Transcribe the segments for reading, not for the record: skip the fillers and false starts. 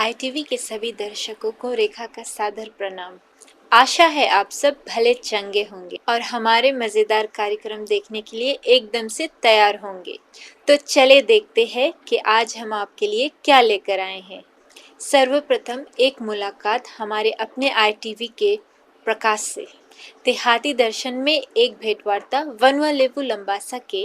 ITV के सभी दर्शकों को रेखा का सादर प्रणाम। आशा है आप सब भले चंगे होंगे और हमारे मजेदार कार्यक्रम देखने के लिए एकदम से तैयार होंगे। तो चले देखते हैं कि आज हम आपके लिए क्या लेकर आए हैं। सर्वप्रथम एक मुलाकात हमारे अपने आईटीवी के प्रकाश से। देहाती दर्शन में एक भेंटवार्ता वनवा लेबू लंबासा के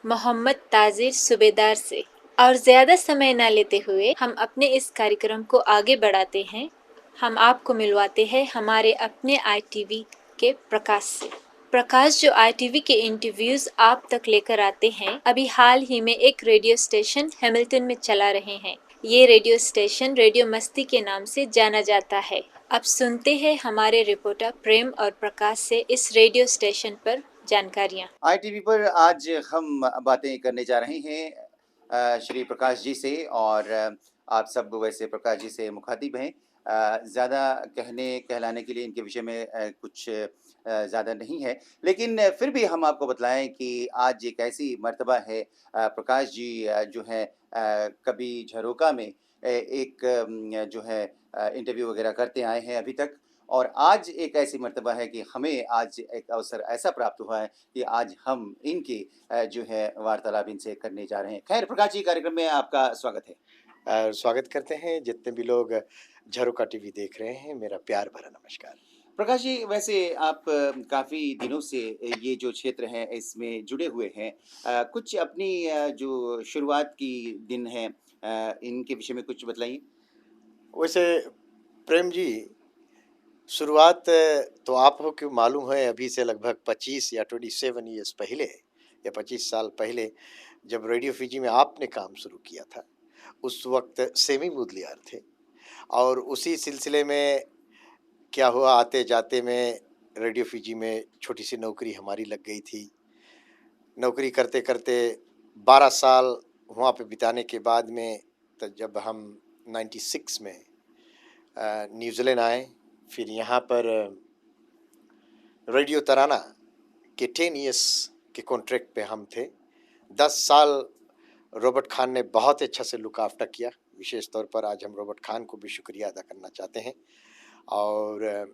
मोहम्मद ताजिर सूबेदार से। और ज्यादा समय न लेते हुए हम अपने इस कार्यक्रम को आगे बढ़ाते हैं। हम आपको मिलवाते हैं हमारे अपने आईटीवी के प्रकाश से। प्रकाश जो आईटीवी के इंटरव्यूज आप तक लेकर आते हैं, अभी हाल ही में एक रेडियो स्टेशन हैमिल्टन में चला रहे हैं। ये रेडियो स्टेशन रेडियो मस्ती के नाम से जाना जाता है। अब सुनते हैं हमारे रिपोर्टर प्रेम और प्रकाश से इस रेडियो स्टेशन पर जानकारियाँ। आईटीवी पर आज हम बातें करने जा रहे हैं श्री प्रकाश जी से और आप सब वैसे प्रकाश जी से मुखातिब हैं। ज़्यादा कहलाने के लिए इनके विषय में कुछ ज़्यादा नहीं है, लेकिन फिर भी हम आपको बतलाएं कि आज एक ऐसी मर्तबा है प्रकाश जी जो है कभी झरोका में एक जो है इंटरव्यू वगैरह करते आए हैं अभी तक, और आज एक ऐसी मर्तबा है कि हमें आज एक अवसर ऐसा प्राप्त हुआ है कि आज हम इनकी जो है वार्तालाप इनसे करने जा रहे हैं। खैर प्रकाश जी, कार्यक्रम में आपका स्वागत है। स्वागत करते हैं जितने भी लोग झरोका टीवी देख रहे हैं, मेरा प्यार भरा नमस्कार। प्रकाश जी, वैसे आप काफ़ी दिनों से ये जो क्षेत्र है इसमें जुड़े हुए हैं। कुछ अपनी जो शुरुआत की दिन है इनके विषय में कुछ बताइए। वैसे प्रेम जी, शुरुआत तो आपको मालूम है अभी से लगभग 25 या 27 ईयर्स पहले या 25 साल पहले जब रेडियो फिजी में आपने काम शुरू किया था, उस वक्त सेमी मुदलियार थे और उसी सिलसिले में क्या हुआ, आते जाते में रेडियो फिजी में छोटी सी नौकरी हमारी लग गई थी। नौकरी करते करते 12 साल वहाँ पे बिताने के बाद में तो जब हम 96 में न्यूजीलैंड आए, फिर यहाँ पर रेडियो तराना के 10 ईयर्स के कॉन्ट्रैक्ट पे हम थे। 10 साल रॉबर्ट खान ने बहुत अच्छा से लुक आफ्टर किया। विशेष तौर पर आज हम रॉबर्ट खान को भी शुक्रिया अदा करना चाहते हैं। और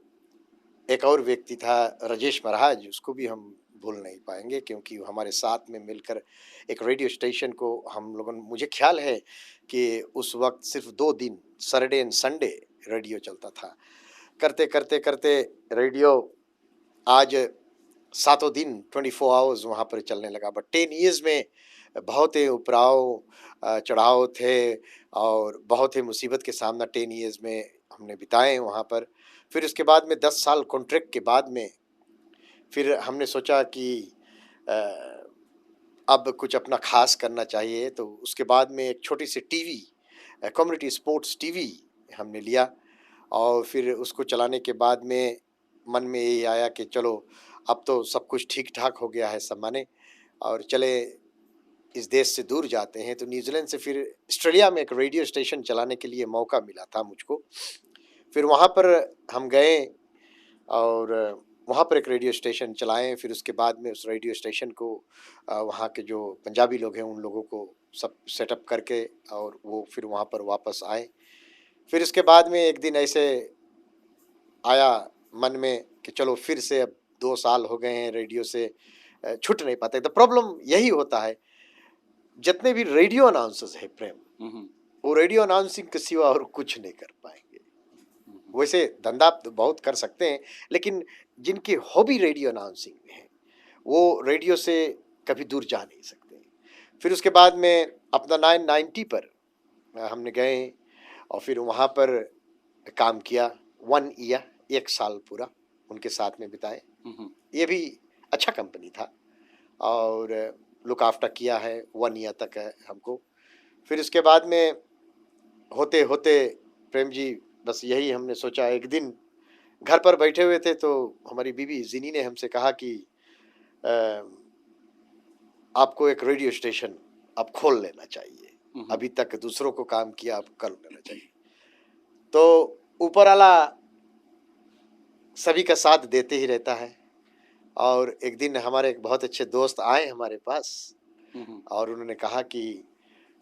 एक और व्यक्ति था राजेश महाराज, उसको भी हम भूल नहीं पाएंगे क्योंकि हमारे साथ में मिलकर एक रेडियो स्टेशन को हम लोगों, मुझे ख्याल है कि उस वक्त सिर्फ 2 दिन सैटरडे एंड संडे रेडियो चलता था। करते करते करते रेडियो आज 7 दिन 24 आवर्स वहाँ पर चलने लगा। बट 10 ईयर्स में बहुत ही उपराव चढ़ाव थे और बहुत ही मुसीबत के सामना 10 ईयर्स में हमने बिताए वहाँ पर। फिर उसके बाद में 10 साल कॉन्ट्रैक्ट के बाद में फिर हमने सोचा कि अब कुछ अपना खास करना चाहिए, तो उसके बाद में एक छोटी सी टीवी, कम्युनिटी स्पोर्ट्स टीवी हमने लिया और फिर उसको चलाने के बाद में मन में यही आया कि चलो अब तो सब कुछ ठीक ठाक हो गया है सब माने, और चले इस देश से दूर जाते हैं। तो न्यूजीलैंड से फिर ऑस्ट्रेलिया में एक रेडियो स्टेशन चलाने के लिए मौका मिला था मुझको। फिर वहाँ पर हम गए और वहाँ पर एक रेडियो स्टेशन चलाएं। फिर उसके बाद में उस रेडियो स्टेशन को वहाँ के जो पंजाबी लोग हैं उन लोगों को सब सेटअप करके और वो फिर वहाँ पर वापस आए। फिर उसके बाद में एक दिन ऐसे आया मन में कि चलो फिर से, अब 2 साल हो गए हैं रेडियो से छूट नहीं पाते। तो प्रॉब्लम यही होता है, जितने भी रेडियो अनाउंसर्स है प्रेम, वो रेडियो अनाउंसिंग के सिवा और कुछ नहीं कर पाएंगे। वैसे धंधा तो बहुत कर सकते हैं, लेकिन जिनकी हॉबी रेडियो अनाउंसिंग में है वो रेडियो से कभी दूर जा नहीं सकते। फिर उसके बाद में अपना 990 पर हमने गए और फिर वहाँ पर काम किया 1 ईयर, 1 साल पूरा उनके साथ में बिताए। ये भी अच्छा कंपनी था और लुक आफ्टर किया है 1 ईयर तक है हमको। फिर उसके बाद में होते होते प्रेम जी, बस यही हमने सोचा। एक दिन घर पर बैठे हुए थे तो हमारी बीवी जिनी ने हमसे कहा कि आपको एक रेडियो स्टेशन अब खोल लेना चाहिए, अभी तक दूसरों को काम किया, अब कर लेना चाहिए। तो ऊपर वाला सभी का साथ देते ही रहता है। और एक दिन हमारे एक बहुत अच्छे दोस्त आए हमारे पास और उन्होंने कहा कि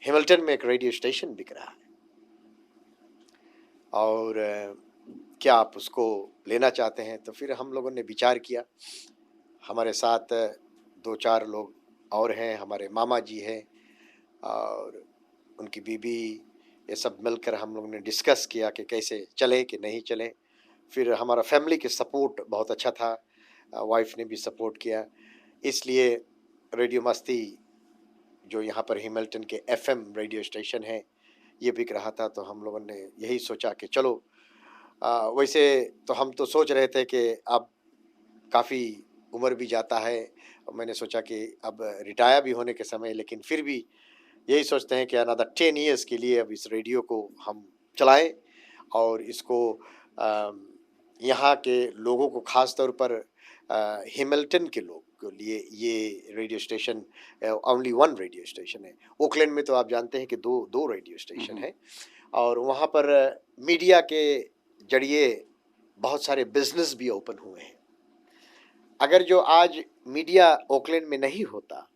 हैमिल्टन में एक रेडियो स्टेशन बिक रहा है। और क्या आप उसको लेना चाहते हैं? तो फिर हम लोगों ने विचार किया। हमारे साथ 2-4 लोग और हैं, हमारे मामा जी हैं और उनकी बीवी, ये सब मिलकर हम लोगों ने डिस्कस किया कि कैसे चलें कि नहीं चलें। फिर हमारा फैमिली के सपोर्ट बहुत अच्छा था, वाइफ ने भी सपोर्ट किया। इसलिए रेडियो मस्ती जो यहाँ पर हिमल्टन के एफएम रेडियो स्टेशन है, ये बिक रहा था, तो हम लोगों ने यही सोचा कि चलो वैसे तो हम तो सोच रहे थे कि अब काफ़ी उम्र भी जाता है और मैंने सोचा कि अब रिटायर भी होने के समय, लेकिन फिर भी यही सोचते हैं कि अनदर 10 इयर्स के लिए अब इस रेडियो को हम चलाएं और इसको यहाँ के लोगों को ख़ास तौर पर हिमल्टन के लोग के लिए ये radio station only one radio station है। ओकलैंड में तो आप जानते हैं कि दो रेडियो स्टेशन है और वहाँ पर मीडिया के जरिए बहुत सारे बिजनेस भी ओपन हुए हैं। अगर जो आज मीडिया ओकलैंड में नहीं होता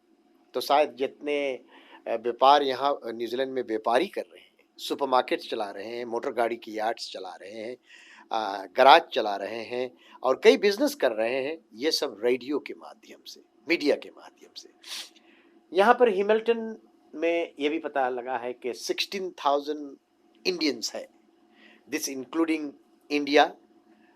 तो शायद जितने व्यापार यहाँ न्यूजीलैंड में व्यापारी कर रहे हैं, सुपरमार्केट्स चला रहे हैं, मोटर गाड़ी की यार्ड्स चला रहे हैं, गराज चला रहे हैं और कई बिजनेस कर रहे हैं, ये सब रेडियो के माध्यम से, मीडिया के माध्यम से। यहाँ पर हिमल्टन में ये भी पता लगा है कि 16,000 इंडियंस है, this including India,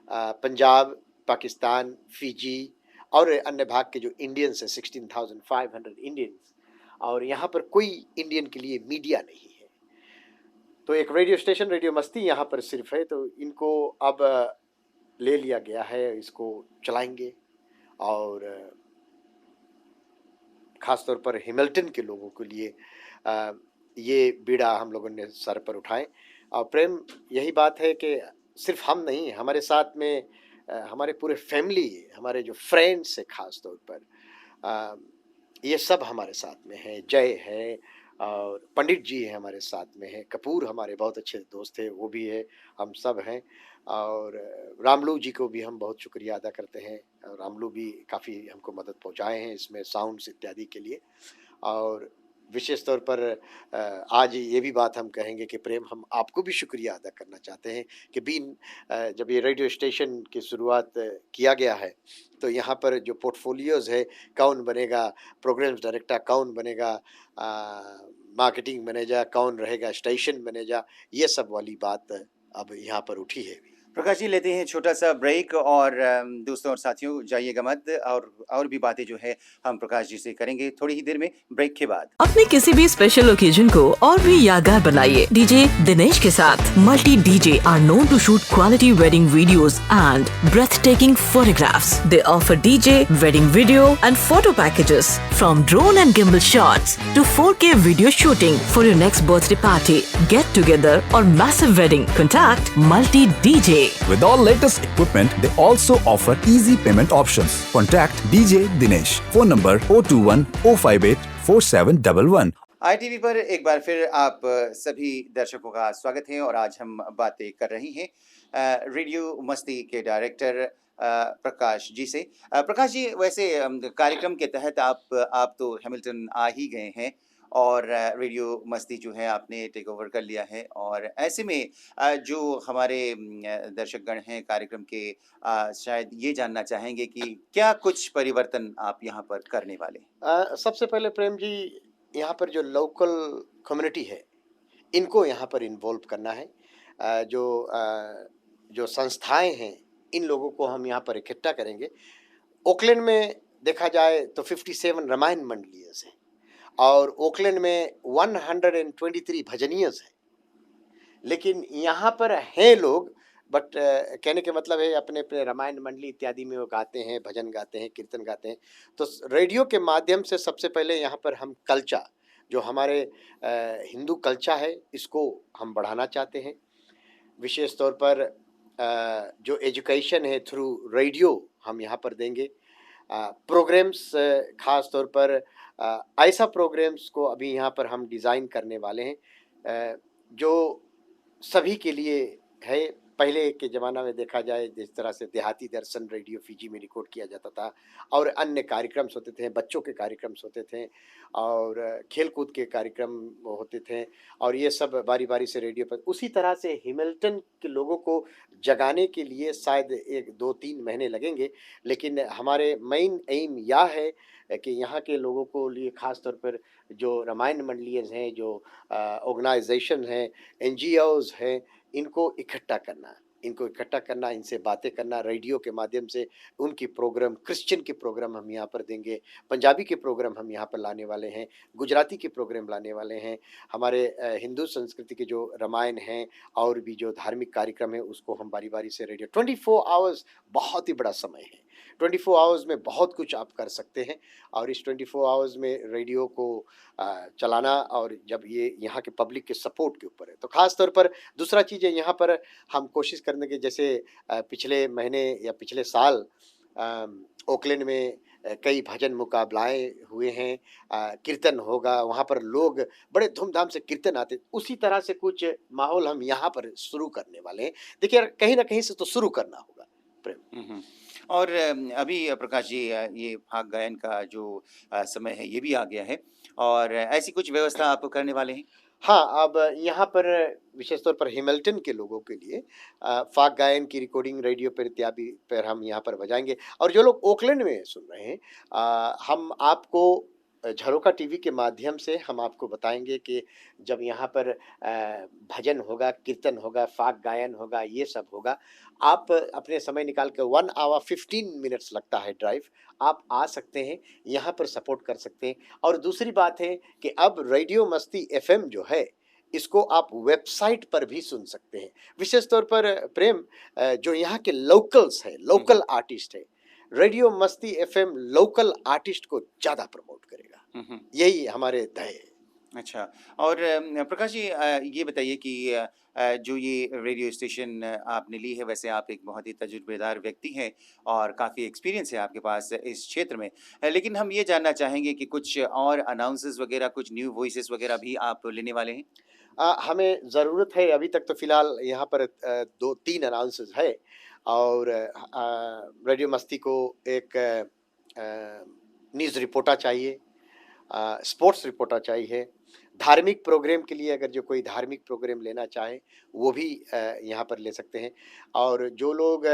Punjab, Pakistan, Fiji और अन्य भाग के जो इंडियंस है 16,500 इंडियंस, और यहाँ पर कोई इंडियन के लिए मीडिया नहीं है। तो एक रेडियो स्टेशन रेडियो मस्ती यहाँ पर सिर्फ है, तो इनको अब ले लिया गया है, इसको चलाएंगे और ख़ास तौर पर हिमल्टन के लोगों के लिए ये बीड़ा हम लोगों ने सर पर उठाए। और प्रेम, यही बात है कि सिर्फ हम नहीं, हमारे साथ में हमारे पूरे फैमिली, हमारे जो फ्रेंड्स है ख़ास तौर पर, ये सब हमारे साथ में है। जय है और पंडित जी हैं हमारे साथ में हैं, कपूर हमारे बहुत अच्छे दोस्त थे, वो भी है, हम सब हैं। और रामलू जी को भी हम बहुत शुक्रिया अदा करते हैं। रामलू भी काफ़ी हमको मदद पहुंचाए हैं इसमें साउंड्स इत्यादि के लिए। और विशेष तौर पर आज ये भी बात हम कहेंगे कि प्रेम, हम आपको भी शुक्रिया अदा करना चाहते हैं कि जब ये रेडियो स्टेशन की शुरुआत किया गया है तो यहाँ पर जो पोर्टफोलियोज़ है, कौन बनेगा प्रोग्राम्स डायरेक्टर, कौन बनेगा मार्केटिंग मैनेजर, कौन रहेगा स्टेशन मैनेजर, ये सब वाली बात अब यहाँ पर उठी है। प्रकाश जी, लेते हैं छोटा सा ब्रेक और दोस्तों और साथियों जाइएगा मत, और भी बातें जो है हम प्रकाश जी से करेंगे थोड़ी ही देर में, ब्रेक के बाद। अपने किसी भी स्पेशल ओकेजन को और भी यादगार बनाइए डीजे दिनेश के साथ। Multi DJ are known to shoot quality wedding videos and breathtaking photographs. They offer DJ, wedding video and photo packages from drone and gimbal shots to 4K video shooting for your next birthday party, get together or massive wedding. Contact Multi DJ. With all latest equipment, they also offer easy payment options. Contact DJ Dinesh. Phone number 021 058 4711. ITV पर एक बार फिर आप सभी दर्शकों का स्वागत है और आज हम बातें कर रहे हैं रेडियो मस्ती के डायरेक्टर प्रकाश जी से। प्रकाश जी, वैसे कार्यक्रम के तहत आप तो हैमिल्टन आ ही गए हैं और रेडियो मस्ती जो है आपने टेक ओवर कर लिया है, और ऐसे में जो हमारे दर्शकगण हैं कार्यक्रम के, शायद ये जानना चाहेंगे कि क्या कुछ परिवर्तन आप यहाँ पर करने वाले? सबसे पहले प्रेम जी, यहाँ पर जो लोकल कम्युनिटी है इनको यहाँ पर इन्वॉल्व करना है। जो संस्थाएं हैं इन लोगों को हम यहाँ पर इकट्ठा करेंगे। ओकलैंड में देखा जाए तो 57 रामायण मंडलीज हैं और ओकलैंड में 123 भजनियस हैं, लेकिन यहाँ पर हैं लोग, बट कहने के मतलब है अपने अपने रामायण मंडली इत्यादि में वो गाते हैं, भजन गाते हैं, कीर्तन गाते हैं। तो रेडियो के माध्यम से सबसे पहले यहाँ पर हम कल्चर, जो हमारे हिंदू कल्चर है, इसको हम बढ़ाना चाहते हैं। विशेष तौर पर जो एजुकेशन है थ्रू रेडियो हम यहाँ पर देंगे। प्रोग्राम्स ख़ास तौर पर ऐसा प्रोग्राम्स को अभी यहाँ पर हम डिज़ाइन करने वाले हैं जो सभी के लिए है। पहले के ज़माना में देखा जाए जिस तरह से देहाती दर्शन रेडियो फिजी में रिकॉर्ड किया जाता था और अन्य कार्यक्रम होते थे, बच्चों के कार्यक्रम होते थे और खेल-कूद के कार्यक्रम होते थे और ये सब बारी-बारी से रेडियो पर उसी तरह से हैमिल्टन के लोगों को जगाने के लिए शायद 1, 2, 3 महीने लगेंगे, लेकिन हमारे मेन एम यह है कि यहाँ के लोगों को लिए ख़ास तौर पर जो रामायण मंडलीज़ हैं, जो ऑर्गेनाइज़ेशन हैं, एनजीओज़ हैं, इनको इकट्ठा करना, इनसे बातें करना, रेडियो के माध्यम से उनकी प्रोग्राम, क्रिश्चियन के प्रोग्राम हम यहाँ पर देंगे, पंजाबी के प्रोग्राम हम यहाँ पर लाने वाले हैं, गुजराती के प्रोग्राम लाने वाले हैं, हमारे हिंदू संस्कृति के जो रामायण हैं और भी जो धार्मिक कार्यक्रम है उसको हम बारी-बारी से रेडियो 24 आवर्स बहुत ही बड़ा समय है। 24 आवर्स में बहुत कुछ आप कर सकते हैं और इस 24 आवर्स में रेडियो को चलाना और जब ये यहाँ के पब्लिक के सपोर्ट के ऊपर है, तो ख़ास तौर पर दूसरा चीज़ है यहाँ पर हम कोशिश करने के जैसे पिछले महीने या पिछले साल ओकलैंड में कई भजन मुकाबलाएँ हुए हैं, कीर्तन होगा, वहाँ पर लोग बड़े धूमधाम से कीर्तन आते, उसी तरह से कुछ माहौल हम यहाँ पर शुरू करने वाले हैं। देखिए कहीं न कहीं से तो शुरू करना होगा, प्रेम। और अभी प्रकाश जी ये फाग गायन का जो समय है ये भी आ गया है और ऐसी कुछ व्यवस्था आप करने वाले हैं? हाँ, अब यहाँ पर विशेष तौर पर हैमिल्टन के लोगों के लिए फाग गायन की रिकॉर्डिंग रेडियो पर इत्यादि पर हम यहाँ पर बजाएँगे और जो लोग ओकलैंड में सुन रहे हैं हम आपको झरोखा टीवी के माध्यम से हम आपको बताएँगे कि जब यहाँ पर भजन होगा, कीर्तन होगा, फाग गायन होगा, ये सब होगा। आप अपने समय निकाल के 1 आवर 15 मिनट्स लगता है ड्राइव, आप आ सकते हैं, यहाँ पर सपोर्ट कर सकते हैं और दूसरी बात है कि अब रेडियो मस्ती एफएम जो है, इसको आप वेबसाइट पर भी सुन सकते हैं। विशेष तौर पर प्रेम जो यहाँ के लोकल्स हैं, लोकल आर्टिस्ट हैं, रेडियो मस्ती एफएम लोकल आर्टिस्ट को ज़्यादा प्रमोट करेगा। यही हमारे ध्येय है। अच्छा और प्रकाश जी ये बताइए कि जो ये रेडियो स्टेशन आपने ली है वैसे आप एक बहुत ही तजुर्बेदार व्यक्ति हैं और काफ़ी एक्सपीरियंस है आपके पास इस क्षेत्र में लेकिन हम ये जानना चाहेंगे कि कुछ और अनाउंसेस वगैरह कुछ न्यू वॉइसेस वगैरह भी आप लेने वाले हैं? हमें ज़रूरत है अभी तक तो फ़िलहाल यहाँ पर 2-3 अनाउंसेस है और रेडियो मस्ती को एक न्यूज़ रिपोर्टर चाहिए, स्पोर्ट्स रिपोर्टर चाहिए, धार्मिक प्रोग्राम के लिए अगर जो कोई धार्मिक प्रोग्राम लेना चाहे वो भी यहाँ पर ले सकते हैं और जो लोग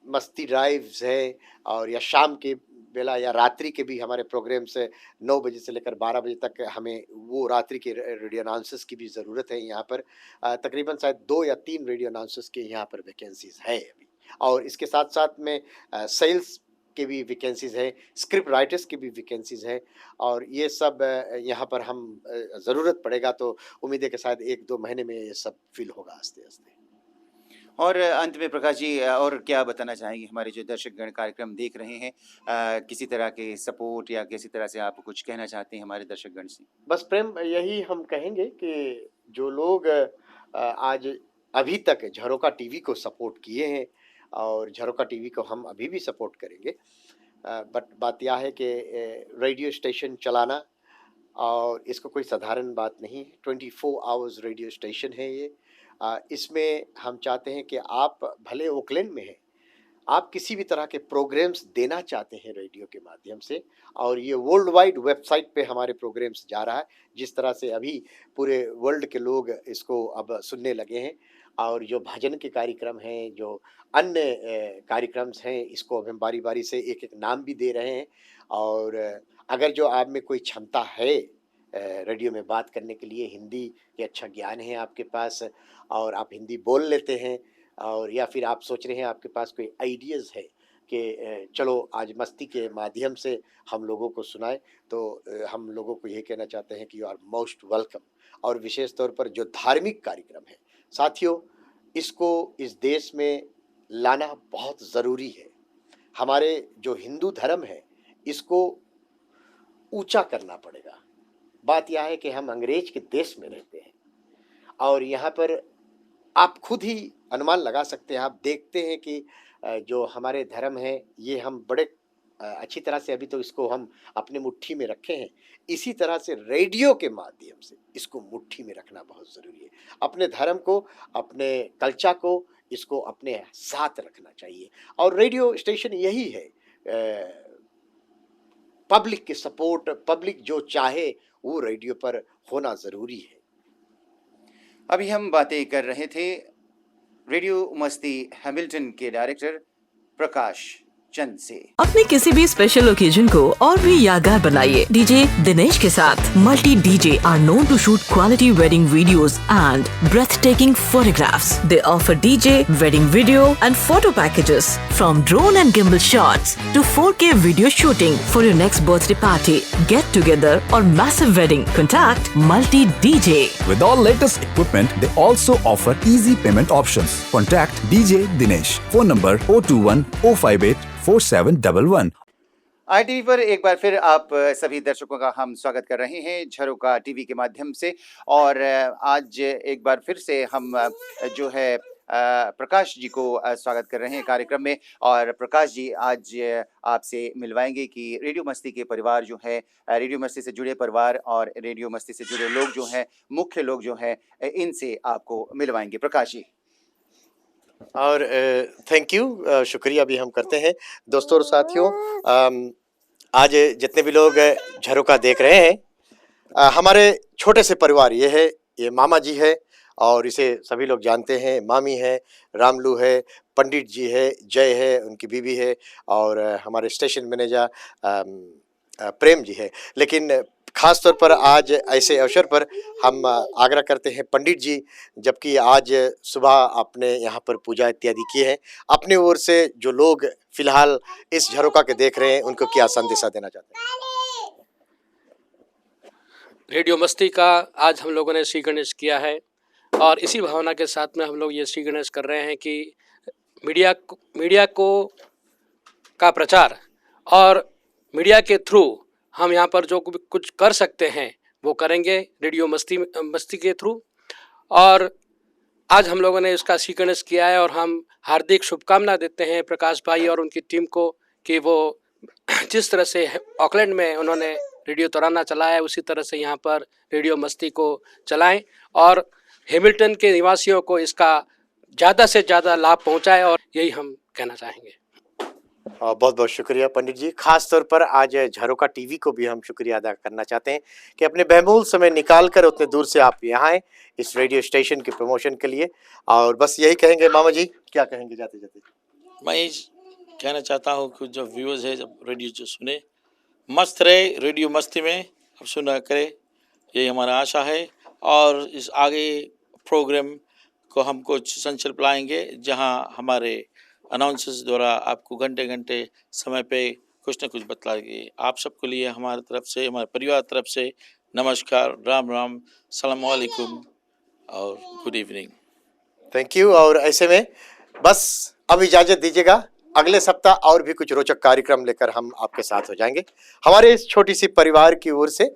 मस्ती ड्राइव्स है और या शाम के बेला या रात्रि के भी हमारे प्रोग्राम से 9 बजे से लेकर 12 बजे तक हमें वो रात्रि के रेडियो अनाउंसर्स की भी ज़रूरत है यहाँ पर तकरीबन शायद 2 या 3 रेडियो अनाउंसर्स के यहाँ पर वैकेंसीज़ है अभी और इसके साथ साथ में सेल्स के भी वैकेंसीज़ है, स्क्रिप्ट राइटर्स की भी वैकेंसीज़ है और ये सब यहाँ पर हम ज़रूरत पड़ेगा तो उम्मीद है कि शायद 1-2 महीने में ये सब फिल होगा आस्ते-आस्ते। और अंत में प्रकाश जी और क्या बताना चाहेंगे हमारे जो दर्शकगण कार्यक्रम देख रहे हैं किसी तरह के सपोर्ट या किसी तरह से आप कुछ कहना चाहते हैं हमारे दर्शकगण से? बस प्रेम यही हम कहेंगे कि जो लोग आज अभी तक झरोखा टीवी को सपोर्ट किए हैं और झरोखा टीवी को हम अभी भी सपोर्ट करेंगे बट बात यह है कि रेडियो स्टेशन चलाना और इसको कोई साधारण बात नहीं है 24 आवर्स रेडियो स्टेशन है ये इसमें हम चाहते हैं कि आप भले ओकलैंड में हैं आप किसी भी तरह के प्रोग्राम्स देना चाहते हैं रेडियो के माध्यम से और ये वर्ल्ड वाइड वेबसाइट पे हमारे प्रोग्राम्स जा रहा है जिस तरह से अभी पूरे वर्ल्ड के लोग इसको अब सुनने लगे हैं और जो भजन के कार्यक्रम हैं जो अन्य कार्यक्रम्स हैं इसको अब हम बारी बारी से एक एक नाम भी दे रहे हैं और अगर जो आप में कोई क्षमता है रेडियो में बात करने के लिए हिंदी के अच्छा ज्ञान है आपके पास और आप हिंदी बोल लेते हैं और या फिर आप सोच रहे हैं आपके पास कोई आइडियाज़ है कि चलो आज मस्ती के माध्यम से हम लोगों को सुनाए तो हम लोगों को ये कहना चाहते हैं कि यू आर मोस्ट वेलकम और विशेष तौर पर जो धार्मिक कार्यक्रम है साथियों इसको इस देश में लाना बहुत ज़रूरी है हमारे जो हिंदू धर्म है इसको ऊंचा करना पड़ेगा बात यह है कि हम अंग्रेज के देश में रहते हैं और यहाँ पर आप खुद ही अनुमान लगा सकते हैं आप देखते हैं कि जो हमारे धर्म है ये हम बड़े अच्छी तरह से अभी तो इसको हम अपने मुट्ठी में रखे हैं, इसी तरह से रेडियो के माध्यम से इसको मुट्ठी में रखना बहुत ज़रूरी है। अपने धर्म को, अपने कल्चर को, इसको अपने साथ रखना चाहिए और रेडियो स्टेशन यही है, पब्लिक की सपोर्ट, पब्लिक जो चाहे वो रेडियो पर होना ज़रूरी है। अभी हम बातें कर रहे थे रेडियो मस्ती हैमिल्टन के डायरेक्टर प्रकाश चंद से। अपने किसी भी स्पेशल ओकेजन को और भी यादगार बनाइए डीजे दिनेश के साथ। Multi DJ are known to shoot quality wedding videos and breathtaking photographs. They offer DJ, wedding video and photo packages from drone and gimbal shots to 4K video shooting for your next birthday party, get together or massive wedding. Contact Multi DJ. With all latest equipment, they also offer easy payment options. Contact DJ Dinesh. Phone number 021 058 4711. ITV पर एक बार फिर आप सभी दर्शकों का हम स्वागत कर रहे हैं झरोका टीवी के माध्यम से। और आज एक बार फिर से हम जो है प्रकाश जी को स्वागत कर रहे हैं कार्यक्रम में। और प्रकाश जी, आज आपसे मिलवाएंगे कि रेडियो मस्ती के परिवार जो है, रेडियो मस्ती से जुड़े परिवार और रेडियो मस्ती से जुड़े लोग जो हैं, मुख्य लोग जो हैं, इनसे आपको मिलवाएंगे। प्रकाश जी। और थैंक यू, शुक्रिया भी हम करते हैं दोस्तों और साथियों। आज जितने भी लोग झरोका देख रहे हैं, हमारे छोटे से परिवार ये है, ये मामा जी है और इसे सभी लोग जानते हैं, मामी है, रामलू है, पंडित जी है, जय है, उनकी बीवी है और हमारे स्टेशन मैनेजर प्रेम जी है। लेकिन खास तौर पर आज ऐसे अवसर पर हम आग्रह करते हैं पंडित जी, जबकि आज सुबह आपने यहाँ पर पूजा इत्यादि किए हैं, अपनी ओर से जो लोग फिलहाल इस झरोका के देख रहे हैं उनको क्या संदेशा देना चाहते हैं? रेडियो मस्ती का आज हम लोगों ने श्री गणेश किया है और इसी भावना के साथ में हम लोग ये श्री गणेश कर रहे हैं कि मीडिया को का प्रचार और मीडिया के थ्रू हम यहाँ पर जो कुछ कर सकते हैं वो करेंगे रेडियो मस्ती के थ्रू। और आज हम लोगों ने इसका श्री गणेश किया है और हम हार्दिक शुभकामना देते हैं प्रकाश भाई और उनकी टीम को कि वो जिस तरह से ऑकलैंड में उन्होंने रेडियो तराना चलाया है उसी तरह से यहाँ पर रेडियो मस्ती को चलाएं और हैमिल्टन के निवासियों को इसका ज़्यादा से ज़्यादा लाभ पहुँचाए, और यही हम कहना चाहेंगे। बहुत बहुत शुक्रिया पंडित जी। खास तौर पर आज झरोका टीवी को भी हम शुक्रिया अदा करना चाहते हैं कि अपने बहुमूल्य समय निकाल कर उतने दूर से आप यहाँ आए इस रेडियो स्टेशन के प्रमोशन के लिए। और बस यही कहेंगे, मामा जी क्या कहेंगे जाते जाते? मैं ये कहना चाहता हूँ कि जो व्यूअर्स है, जब रेडियो जो सुने, मस्त रहे रेडियो मस्ती में, अब सुना करे, यही हमारा आशा है। और इस आगे प्रोग्राम को हम कुछ संचल लाएंगे जहाँ हमारे अनाउंसर्स द्वारा आपको घंटे घंटे समय पे कुछ न कुछ बतलाएंगे। आप सबके लिए हमारे तरफ से, हमारे परिवार तरफ से नमस्कार, राम राम, सलाम वालेकुम और गुड इवनिंग। Thank you. और ऐसे में बस अब इजाज़त दीजिएगा, अगले सप्ताह और भी कुछ रोचक कार्यक्रम लेकर हम आपके साथ हो जाएंगे। हमारे इस छोटी सी परिवार की ओर से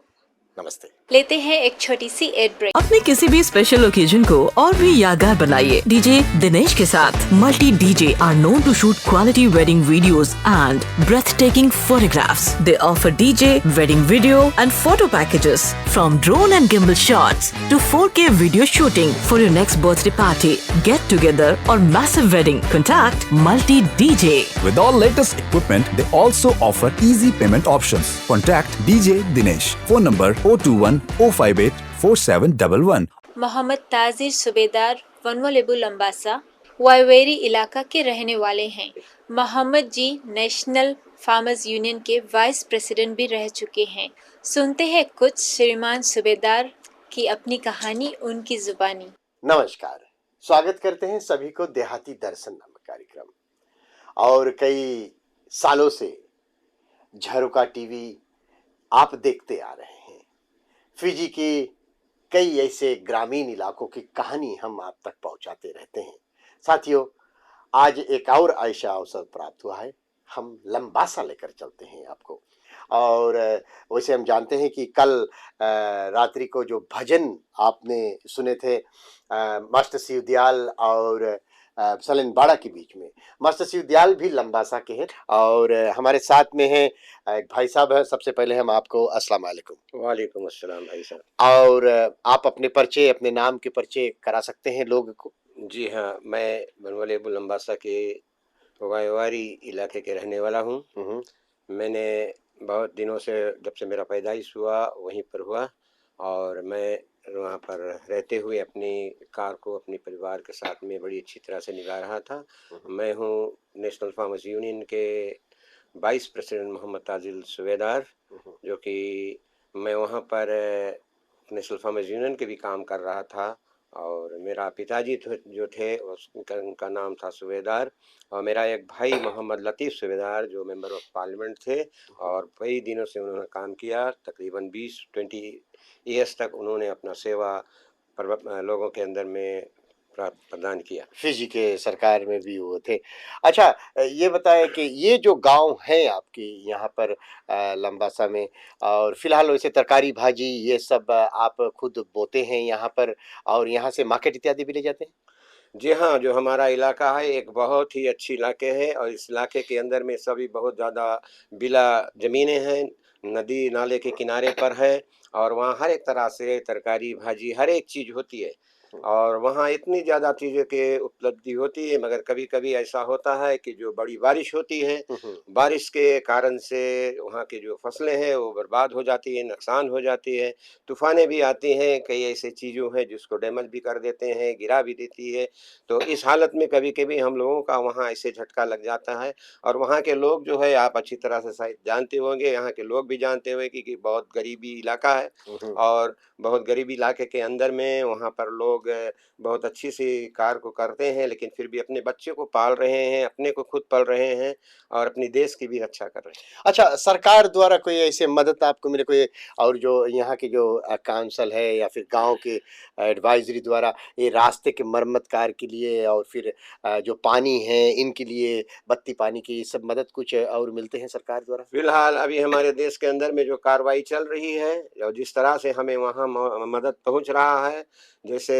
नमस्ते। लेते हैं एक छोटी सी एड ब्रेक। अपने किसी भी स्पेशल ओकेजन को और भी यादगार बनाइए डीजे दिनेश के साथ। Multi DJ are known to shoot quality wedding videos and breathtaking photographs. They offer DJ, wedding video and photo packages from drone and gimbal shots to 4K video shooting for your next birthday party, get together or massive wedding. Contact Multi DJ. With all latest equipment, they also offer easy payment options. Contact DJ Dinesh. Phone number 021 058 4711. Mohammad ताजिर सुबेदार वनवलेबू लंबासा वाइवेरी इलाका के रहने वाले हैं। मोहम्मद जी national farmers union के vice president भी रह चुके हैं। सुनते हैं कुछ श्रीमान सुबेदार की अपनी कहानी, उनकी जुबानी। नमस्कार, स्वागत करते हैं सभी को देहाती दर्शन नामक कार्यक्रम। और कई सालों से झरोका टीवी आप देखते आ रहे हैं। फिजी की कई ऐसे ग्रामीण इलाकों की कहानी हम आप तक पहुंचाते रहते हैं। साथियों, आज एक और ऐसा अवसर प्राप्त हुआ है, हम लंबासा लेकर चलते हैं आपको। और वैसे हम जानते हैं कि कल रात्रि को जो भजन आपने सुने थे, मास्टर शिव दयाल और सलेनबाड़ा के बीच में। मास्टर शिव दयाल भी लंबासा के हैं और हमारे साथ में हैं एक भाई साहब है। सबसे पहले हम आपको अस्सलाम वालेकुम। वालेकुम अस्सलाम भाई साहब। और आप अपने परिचय, अपने नाम के परिचय करा सकते हैं लोगों को? जी हाँ, मैं बनवाले लंबासा के वायवारी इलाके के रहने वाला हूँ। हम्म, मैंने बहुत दिनों से, जब से मेरा पैदाइश हुआ वहीं पर हुआ, और मैं वहाँ पर रहते हुए अपनी कार को अपने परिवार के साथ में बड़ी अच्छी तरह से निभा रहा था। मैं हूँ नेशनल फार्मर्स यूनियन के वाइस प्रेसिडेंट मोहम्मद ताजिल सुबेदार, जो कि मैं वहाँ पर नेशनल फार्मर्स यूनियन के भी काम कर रहा था। और मेरा पिताजी जो थे उनका नाम था सुबेदार, और मेरा एक भाई मोहम्मद लतीफ़ सुबेदार जो मेंबर ऑफ पार्लियामेंट थे, और कई दिनों से उन्होंने काम किया। तकरीबन 20 ईयर्स तक उन्होंने अपना सेवा लोगों के अंदर में प्रदान किया। फिजी के सरकार में भी वो थे। अच्छा, ये बताएं कि ये जो गांव है आपके यहाँ पर लंबासा में, और फिलहाल वैसे तरकारी भाजी ये सब आप खुद बोते हैं यहाँ पर, और यहाँ से मार्केट इत्यादि भी ले जाते हैं? जी हाँ, जो हमारा इलाका है एक बहुत ही अच्छी इलाके है, और इस इलाके के अंदर में सभी बहुत ज़्यादा बिला ज़मीनें हैं, नदी नाले के किनारे पर है, और वहाँ हर एक तरह से तरकारी भाजी हर एक चीज़ होती है। और वहाँ इतनी ज़्यादा चीज़ों की उपलब्धि होती है, मगर कभी-कभी ऐसा होता है कि जो बड़ी बारिश होती है, बारिश के कारण से वहाँ की जो फसलें हैं वो बर्बाद हो जाती है, नुकसान हो जाती है। तूफ़ानें भी आती हैं, कई ऐसी चीज़ों हैं जिसको डैमेज भी कर देते हैं, गिरा भी देती है। तो इस हालत में कभी-कभी हम लोगों का वहाँ ऐसे झटका लग जाता है, और वहाँ के लोग जो है, आप अच्छी तरह से शायद जानते होंगे, यहाँ के लोग भी जानते होंगे कि बहुत गरीबी इलाका है, और बहुत गरीबी इलाके के अंदर में वहाँ पर लोग बहुत अच्छी सी कार को करते हैं, लेकिन फिर भी अपने बच्चे को पाल रहे हैं, अपने को खुद पल रहे हैं, और अपने देश की भी रक्षा कर रहे हैं। अच्छा, सरकार द्वारा कोई ऐसे मदद आपको मिले कोई, और जो यहाँ की जो काउंसिल है या फिर गांव के एडवाइजरी द्वारा ये रास्ते के मरम्मत कार्य के लिए, और फिर जो पानी है इनके लिए, बत्ती पानी की, ये सब मदद कुछ और मिलते हैं सरकार द्वारा? फिलहाल अभी हमारे देश के अंदर में जो कार्रवाई चल रही है, और जिस तरह से हमें वहाँ मदद पहुँच रहा है, जैसे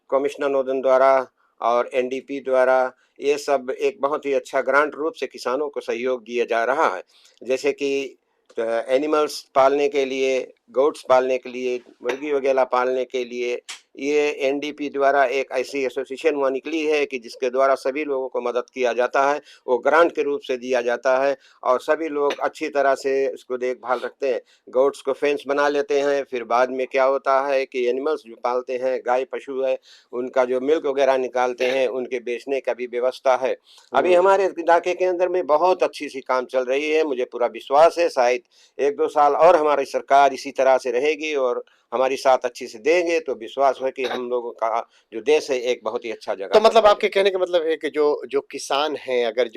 कमिश्नर नोदन द्वारा और एनडीपी द्वारा, ये सब एक बहुत ही अच्छा ग्रांट रूप से किसानों को सहयोग दिया जा रहा है। जैसे कि एनिमल्स पालने के लिए, गोट्स पालने के लिए, मुर्गी वगैरह पालने के लिए, ये एनडीपी द्वारा एक ऐसी एसोसिएशन वहाँ निकली है कि जिसके द्वारा सभी लोगों को मदद किया जाता है, वो ग्रांट के रूप से दिया जाता है, और सभी लोग अच्छी तरह से इसको देखभाल रखते हैं। गोट्स को फेंस बना लेते हैं, फिर बाद में क्या होता है कि एनिमल्स जो पालते हैं, गाय पशु है, उनका जो मिल्क वगैरह निकालते हैं, उनके बेचने का भी व्यवस्था है। अभी हमारे इलाके के अंदर में बहुत अच्छी सी काम चल रही है। मुझे पूरा विश्वास है शायद 1-2 साल और हमारी सरकार इसी तरह से रहेगी और हमारी साथ अच्छी से देंगे, तो विश्वास है कि हम लोगों का जो देश है एक बहुत ही अच्छा जगह तो पर मतलब पहुंच आपके कहने का मतलब है कि जो किसान हैं, अगर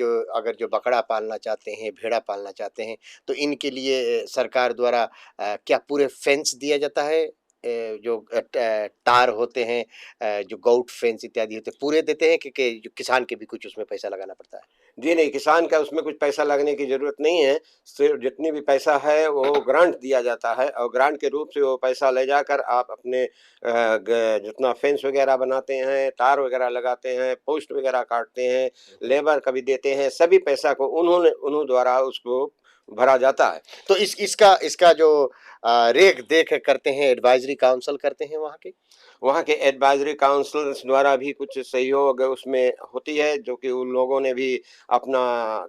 जो बकरा पालना चाहते हैं, भेड़ा पालना चाहते हैं, तो इनके लिए सरकार द्वारा क्या पूरे फेंस दिया जाता है? जो तार होते हैं, जो गौट फेंस इत्यादि होते हैं, पूरे देते हैं कि जो किसान के भी कुछ उसमें पैसा लगाना पड़ता है? जी नहीं, किसान का उसमें कुछ पैसा लगने की ज़रूरत नहीं है। सिर्फ़ जितनी भी पैसा है वो ग्रांट दिया जाता है, और ग्रांट के रूप से वो पैसा ले जाकर आप अपने ग जितना फेंस वगैरह बनाते हैं, तार वगैरह लगाते हैं, पोस्ट वगैरह काटते हैं, लेबर का भी देते हैं, सभी पैसा को उन्हों द्वारा उसको भरा जाता है। तो इसका जो रेख-देख करते हैं, एडवाइज़री काउंसिल करते हैं वहाँ के? वहाँ के एडवाइजरी काउंसिल्स द्वारा भी कुछ सहयोग उसमें होती है, जो कि उन लोगों ने भी अपना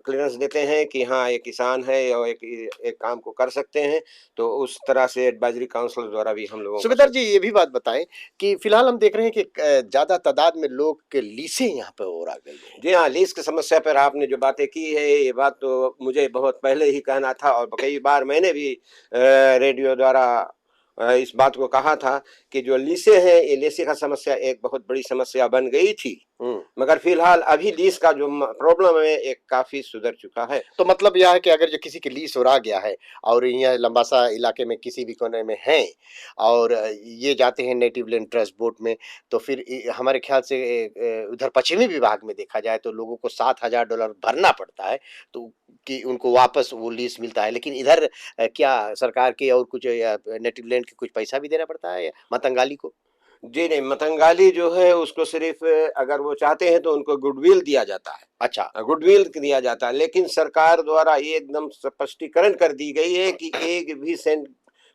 क्लीयरेंस देते हैं कि हाँ, ये किसान है और एक काम को कर सकते हैं, तो उस तरह से एडवाइजरी काउंसिल द्वारा भी हम लोगों को सुबेदार जी, ये भी बात बताएं कि फिलहाल हम देख रहे हैं कि ज़्यादा तादाद में लोग के लीसें यहाँ पे और आ गई हैं। जी हाँ, लीज़ की समस्या पर आपने जो बातें की है, ये बात तो मुझे बहुत पहले ही कहना था, और कई बार मैंने भी रेडियो द्वारा इस बात को कहा था कि जो लीसें हैं, ये लीसे का समस्या एक बहुत बड़ी समस्या बन गई थी। मगर फिलहाल अभी लीज का जो प्रॉब्लम है एक काफ़ी सुधर चुका है। तो मतलब यह है कि अगर जो किसी की लीज हो गया है और यहाँ लंबासा इलाके में किसी भी कोने में हैं, और ये जाते हैं नेटिव लैंड ट्रस्ट बोर्ड में, तो फिर हमारे ख्याल से उधर पश्चिमी विभाग में देखा जाए तो लोगों को $7,000 भरना पड़ता है, तो कि उनको वापस वो लीज मिलता है। लेकिन इधर क्या सरकार के और कुछ नेटिव लैंड के कुछ पैसा भी देना पड़ता है मतंगाली को? जी नहीं, मतंगाली जो है उसको सिर्फ अगर वो चाहते हैं तो उनको गुडविल दिया जाता है, अच्छा, गुडविल दिया जाता है, लेकिन सरकार द्वारा ये एकदम स्पष्टीकरण कर दी गई है कि एक भी सेंट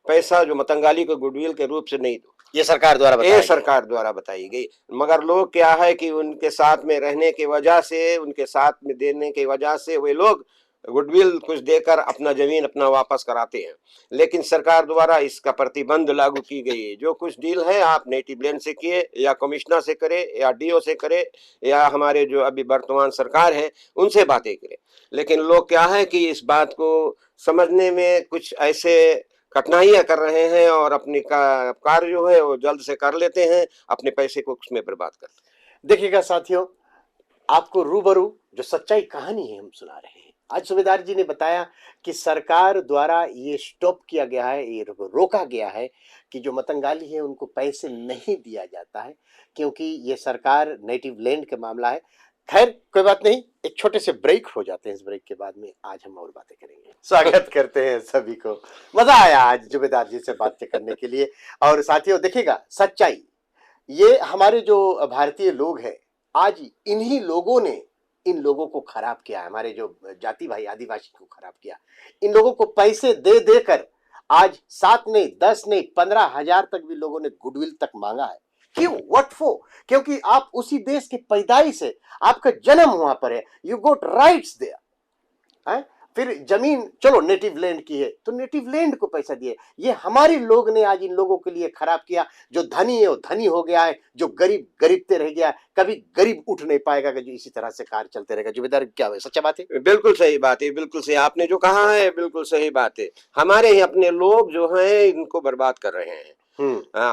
पैसा जो मतंगाली को गुडविल के रूप से नहीं दो। ये सरकार द्वारा बताया ये गया है। सरकार द्वारा बताई गई। मगर लोग क्या है कि उनके साथ में रहने की वजह से, उनके साथ में देने की वजह से वे लोग गुडविल कुछ देकर अपना जमीन अपना वापस कराते हैं, लेकिन सरकार द्वारा इसका प्रतिबंध लागू की गई है। जो कुछ डील है आप नेटिव लैंड से किए या कमिश्नर से करे या डीओ से करे या हमारे जो अभी वर्तमान सरकार है उनसे बातें करें, लेकिन लोग क्या है कि इस बात को समझने में कुछ ऐसे कठिनाइयां कर रहे हैं और अपनी कार्य जो है वो जल्द से कर लेते हैं, अपने पैसे को उसमें बर्बाद करते हैं। देखिएगा साथियों, आपको रूबरू जो सच्चाई कहानी है हम सुना रहे हैं। आज सूबेदार जी ने बताया कि सरकार द्वारा ये स्टॉप किया गया है, ये रोका गया है कि जो मतंगाली है उनको पैसे नहीं दिया जाता है, क्योंकि ये सरकार नेटिव लैंड का मामला है। खैर कोई बात नहीं, एक छोटे से ब्रेक हो जाते हैं। इस ब्रेक के बाद में आज हम और बातें करेंगे। स्वागत करते हैं सभी को। मजा आया आज सूबेदार जी से बातें करने के लिए। और साथियों देखिएगा, सच्चाई ये हमारे जो भारतीय लोग हैं, आज इन्हीं लोगों ने इन लोगों को खराब किया है, हमारे जो जाति भाई आदिवासी को खराब किया। इन लोगों को पैसे दे देकर आज 7 नहीं 10 नहीं 15,000 तक भी लोगों ने गुडविल तक मांगा है। क्यों? What for? क्योंकि आप उसी देश की पैदाइश है, आपका जन्म वहां पर है, यू गोट राइट्स देयर। फिर जमीन चलो नेटिव लैंड की है तो नेटिव लैंड को पैसा दिए। ये हमारे लोग ने आज इन लोगों के लिए खराब किया। जो धनी है वो धनी हो गया है, जो गरीब गरीबते रह गया है। कभी गरीब उठ नहीं पाएगा कि जो इसी तरह से कार्य चलते रहेगा। जुबेदार क्या है, सच्चा बात है? बिल्कुल सही बात है, बिल्कुल सही आपने जो कहा है, बिल्कुल सही बात है। हमारे ही अपने लोग जो हैं इनको बर्बाद कर रहे हैं।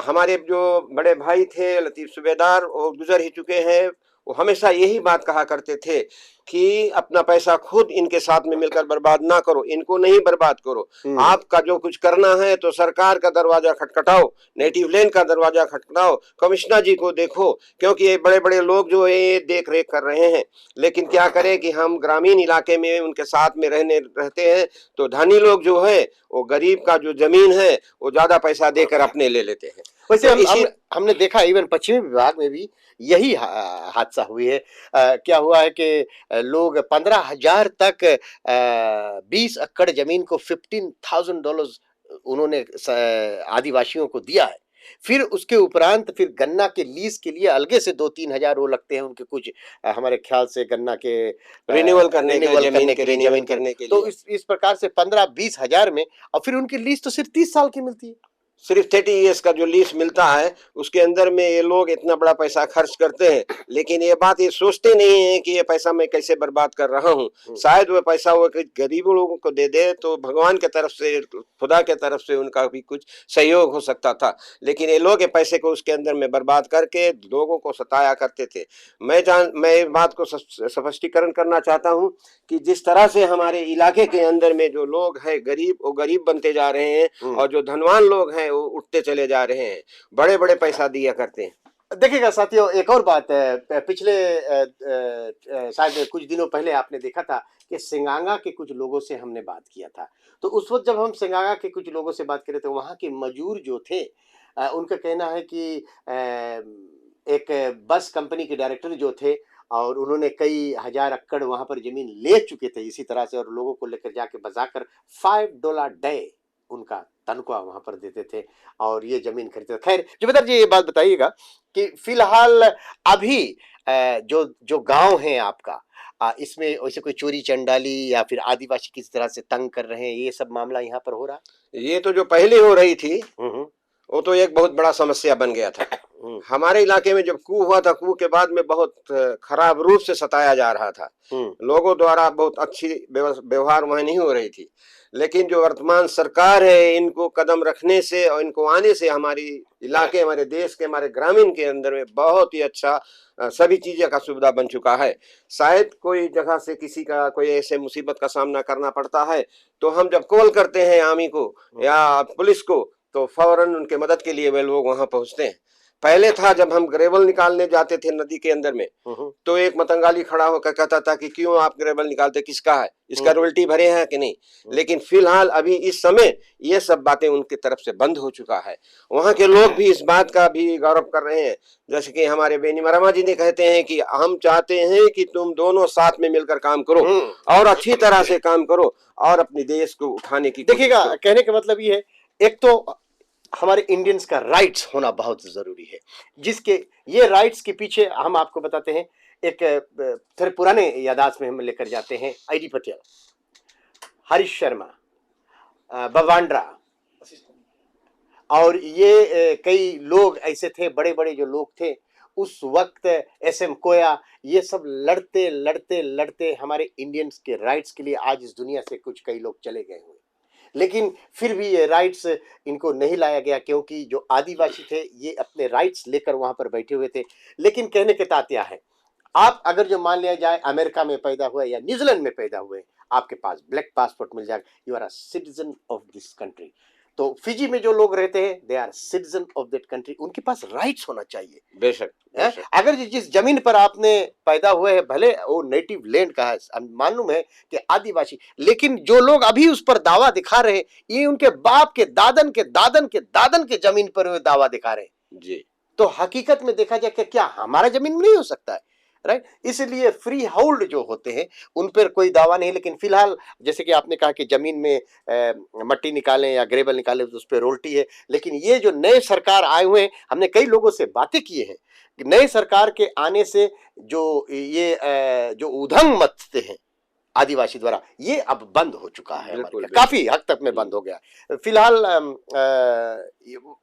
हमारे जो बड़े भाई थे लतीफ सूबेदार, वो गुजर ही चुके हैं, वो हमेशा यही बात कहा करते थे कि अपना पैसा खुद इनके साथ में मिलकर बर्बाद ना करो, इनको नहीं बर्बाद करो। आपका जो कुछ करना है तो सरकार का दरवाजा खटखटाओ, नेटिव लैंड का दरवाजा खटखटाओ, कमिश्नर जी को देखो, क्योंकि ये बड़े बड़े लोग जो ये देख रेख कर रहे हैं। लेकिन क्या करें कि हम ग्रामीण इलाके में उनके साथ में रहते हैं तो धनी लोग जो है वो गरीब का जो जमीन है वो ज्यादा पैसा देकर अपने ले लेते हैं। वैसे तो हमने देखा इवन पश्चिमी विभाग में भी यही हादसा हुई है। क्या हुआ है कि लोग 15,000 तक 20 एकड़ जमीन को $15,000 उन्होंने आदिवासियों को दिया है। फिर उसके उपरांत फिर गन्ना के लीज के लिए अलगे से 2-3 हजार वो लगते हैं उनके कुछ हमारे ख्याल से गन्ना के रिन्यूअल करने के लिए, जमीन करने के लिए। तो इस प्रकार से 15-20 हजार में, और फिर उनकी लीज तो सिर्फ 30 साल की मिलती है। सिर्फ 30 ईयर्स का जो लीज मिलता है उसके अंदर में ये लोग इतना बड़ा पैसा खर्च करते हैं, लेकिन ये बात ये सोचते नहीं है कि ये पैसा मैं कैसे बर्बाद कर रहा हूँ। शायद वो पैसा वो गरीबों लोगों को दे दे तो भगवान के तरफ से, खुदा के तरफ से उनका भी कुछ सहयोग हो सकता था, लेकिन ये लोग ये पैसे को उसके अंदर में बर्बाद करके लोगों को सताया करते थे। मैं इस बात को स्पष्टीकरण करना चाहता हूँ कि जिस तरह से हमारे इलाके के अंदर में जो लोग हैं गरीब, वो गरीब बनते जा रहे हैं और जो धनवान लोग हैं वो उठते चले जा रहे हैं, बड़े बड़े पैसा दिया करते हैं। देखिएगा साथियों, एक और बात है, पिछले शायद कुछ दिनों पहले आपने देखा था कि सिंगांगा के कुछ लोगों से हमने बात किया था। तो उस वक्त जब हम सिंगांगा के कुछ लोगों से बात करे तो वहाँ के मजदूर जो थे उनका कहना है कि एक बस कंपनी के डायरेक्टर जो थे और उन्होंने कई हजार एकड़ वहाँ पर जमीन ले चुके थे इसी तरह से, और लोगों को लेकर जाके बजाकर $5 डे उनका तनख्वाह वहां पर देते थे और ये जमीन खरीदते थे। खैर जुबेदार जी ये बात बताइएगा कि फिलहाल अभी जो गांव है आपका, इसमें वैसे कोई चोरी चंडाली या फिर आदिवासी किसी तरह से तंग कर रहे हैं, ये सब मामला यहाँ पर हो रहा? ये तो जो पहले हो रही थी वो तो एक बहुत बड़ा समस्या बन गया था। हमारे इलाके में जब कू हुआ था, कू के बाद में बहुत खराब रूप से सताया जा रहा था। लोगों द्वारा बहुत अच्छी व्यवहार वहाँ नहीं हो रही थी, लेकिन जो वर्तमान सरकार है इनको कदम रखने से और इनको आने से हमारी इलाके, हमारे देश के, हमारे ग्रामीण के अंदर में बहुत ही अच्छा सभी चीज़ें का सुविधा बन चुका है। शायद कोई जगह से किसी का कोई ऐसे मुसीबत का सामना करना पड़ता है तो हम जब कॉल करते हैं आर्मी को या पुलिस को तो फौरन उनके मदद के लिए वे लोग वहाँ पहुँचते हैं। पहले था जब हम ग्रेवल निकालने जाते थे नदी के अंदर में, तो एक मतंगाली खड़ा होकर कहता था कि क्यों आप ग्रेवल निकालते, किसका है, इसका रॉयल्टी भरे हैं कि नहीं। लेकिन फिलहाल अभी इस समय ये सब बातें उनकी तरफ से बंद हो चुका है। वहाँ के लोग भी इस बात का भी गौरव कर रहे हैं, जैसे कि हमारे बेनी मरामा जी ने कहते हैं कि हम चाहते हैं कि तुम दोनों साथ में मिलकर काम करो और अच्छी तरह से काम करो और अपने देश को उठाने की देखिएगा, कहने का मतलब ये है, एक तो हमारे इंडियंस का राइट्स होना बहुत जरूरी है, जिसके ये राइट्स के पीछे हम आपको बताते हैं, एक थोड़े पुराने यादाश्त में हम लेकर जाते हैं। आईडी पटेल, हरीश शर्मा, बवांड्रा और ये कई लोग ऐसे थे, बड़े बड़े जो लोग थे उस वक्त, एसएम कोया, ये सब लड़ते लड़ते लड़ते हमारे इंडियंस के राइट्स के लिए आज इस दुनिया से कुछ कई लोग चले गए हुए, लेकिन फिर भी ये राइट्स इनको नहीं लाया गया, क्योंकि जो आदिवासी थे ये अपने राइट्स लेकर वहां पर बैठे हुए थे। लेकिन कहने के तात्या है, आप अगर जो मान लिया जाए अमेरिका में पैदा हुए या न्यूजीलैंड में पैदा हुए, आपके पास ब्लैक पासपोर्ट मिल जाएगा, you are a citizen of this country. तो फिजी में जो लोग रहते हैं, they are citizen of that country, उनके पास राइट्स होना चाहिए। बेशक, बेशक। अगर जिस जमीन पर आपने पैदा हुए हैं, भले वो नेटिव लैंड का है, मालूम है कि आदिवासी, लेकिन जो लोग अभी उस पर दावा दिखा रहे हैं, ये उनके बाप के दादन के दादन के दादन के जमीन पर वो दावा दिखा रहे हैं जी। तो हकीकत में देखा जाए कि क्या हमारा जमीन में नहीं हो सकता है, राइट। इसलिए फ्री होल्ड जो होते हैं उन पर कोई दावा नहीं, लेकिन फिलहाल जैसे कि आपने कहा कि जमीन में मट्टी निकालें या ग्रेवल निकालें तो उस पर रोल्टी है, लेकिन ये जो नए सरकार आए हुए हैं, हमने कई लोगों से बातें किए हैं कि नए सरकार के आने से जो ये जो उधंग मचते हैं आदिवासी द्वारा, ये अब बंद हो चुका है, काफी हद तक में बंद हो गया। फिलहाल